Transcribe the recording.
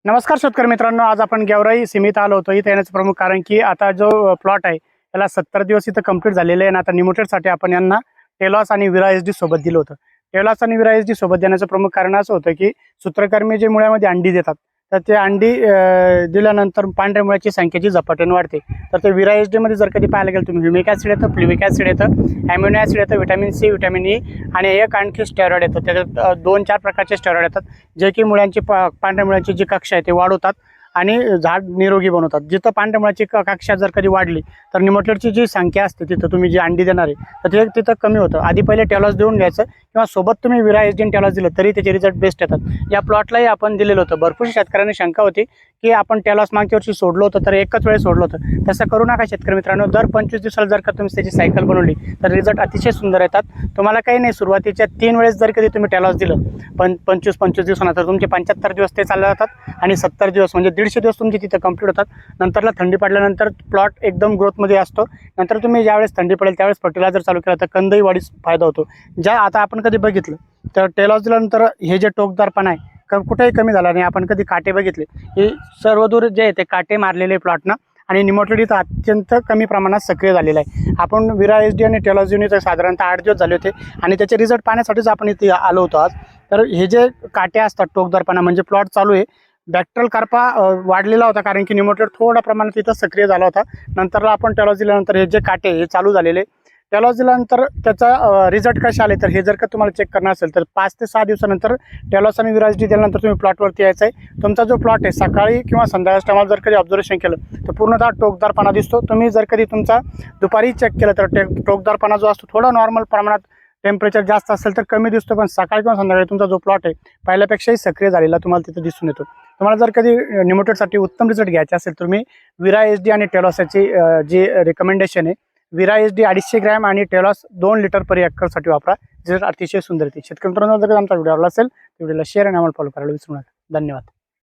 नमस्कार शेतकरी मित्रांनो, आज आपण गेवराई सीमित आलो होतो. इथे येण्याचं प्रमुख कारण की आता जो प्लॉट आहे त्याला 70 दिवस इथं कंप्लीट झालेले आहे आणि आता निमोटेडसाठी आपण यांना टेलॉस आणि विरा एसडी सोबत दिलं होतं. टेलॉस आणि विरा एसडी सोबत देण्याचं प्रमुख कारण असं होतं की सूत्रकर्मी जे मुळ्यामध्ये अंडी देतात तर ते अंडी दिल्यानंतर पांढऱ्या मुळ्याची संख्येची झपाट्याने वाढते. तर ते विरा एसडी मध्ये जर कधी पाहायला गेलं तुम्ही ह्युमिक ॲसिड येतं, फ्लिविक ॲसिड येतं, ॲम्युनो ॲसिड येतं, व्हिटॅमिन सी, व्हिटॅमिन ई आणि एक आणखी स्टेरॉइड येतं. त्याच्यात 2-4 प्रकारचे स्टेरॉइड येतात जे की मुळ्यांची पांढऱ्या मुळ्याची जी कक्षा आहे ते वाढवतात आणि झाड निरोगी बनवतात. जिथं पांढऱ्या मुळ्याची कक्षा जर कधी वाढली तर निमोटेडची जी संख्या असते तिथं तुम्ही जी अंडी देणार आहे तर ते तिथं कमी होतं. आधी पहिले टेलॉस देऊन घ्यायचं किंवा सोबत तुम्ही विरा एसडी आणि टेलॉस दिलं तरी त्याचे रिझल्ट बेस्ट येतात. या प्लॉटलाही आपण दिलेलं होतं. भरपूर शेतकऱ्यांना शंका होती की आपण टेलॉस मागच्या वर्षी सोडलं होतं तर एकच वेळेस सोडलं होतं. तसं करू नका शेतकरी मित्रांनो. दर 25 दिवसाला जर का तुम्ही त्याची सायकल बनवली तर रिझल्ट अतिशय सुंदर येतात. तुम्हाला काही नाही, सुरुवातीच्या 3 वेळेस जर कधी तुम्ही टेलॉस दिलं 25 दिवसानंतर तुमचे 75 दिवस ते चालले जातात आणि 70 दिवस म्हणजे 150 दिवस तुमचे तिथे कंप्लीट होतात. नंतरला थंडी पडल्यानंतर प्लॉट एकदम ग्रोथमध्ये असतो. नंतर तुम्ही ज्यावेळेस थंडी पडेल त्यावेळेस फर्टिलायझर चालू केलं तर कंदही वाढीस फायदा होतो. ज्या आता आपण कधी बघितलं तर टेलॉस दिल्यानंतर हे जे टोकदारपणा आहे कुठेही कमी झाला नाही. आपण कधी काटे बघितले, हे सर्वदूर जे आहे ते काटे मारलेले प्लॉटना आणि निमोटेड इथं अत्यंत कमी प्रमाणात सक्रिय झालेलं आहे. आपण विरा एसडी आणि टेलॉस देऊन इथं साधारणतः 8 दिवस झाले होते आणि त्याचे रिझल्ट पाहण्यासाठीच आपण इथे आलो होतो आज. तर हे जे काटे असतात टोकदारपणा म्हणजे प्लॉट चालू आहे. बॅक्टेरियल कार्पा वाढलेला होता कारण की निमोटेड थोड्या प्रमाणात इथं सक्रिय झाला होता. नंतरला आपण टेलॉस दिल्यानंतर हे जे काटे हे चालू झालेले. टेलॉस दिल्यानंतर त्याचा रिझल्ट कसे आले तर हे जर का तुम्हाला चेक करणार असेल तर 5 ते 6 दिवसानंतर टेलॉस आणि विरा एसडी दिल्यानंतर तुम्ही प्लॉटवरती यायचं आहे. तुमचा जो प्लॉट आहे सकाळी किंवा संध्याकाळच्या टायमाला जर कधी ऑब्झर्वेशन केलं तर पूर्णतः टोकदारपणा दिसतो. तुम्ही जर कधी तुमचा दुपारी चेक केलं तर टोकदारपणा जो असतो थोडा नॉर्मल प्रमाणात टेम्परेचर जास्त असेल तर कमी दिसतो, पण सकाळी किंवा संध्याकाळी तुमचा जो प्लॉट आहे पहिल्यापेक्षाही सक्रिय झालेला तुम्हाला तिथे दिसून येतो. तुम्हाला जर कधी निमोटेडसाठी उत्तम रिझल्ट घ्यायचे असेल तर तुम्ही विरा एसडी आणि टेलॉसची जी रिकमेंडेशन आहे, विरा एसडी 250 ग्रॅम आणि टेलॉस 2 लिटर पर एकरसाठी वापरा. रिझल्ट अतिशय सुंदर येते. शेतकरी मित्रांनो, जर आमचा व्हिडिओ आवडला असेल तर व्हिडिओला शेअर आणि आम्हाला फॉलो करायला विसरू नका. धन्यवाद.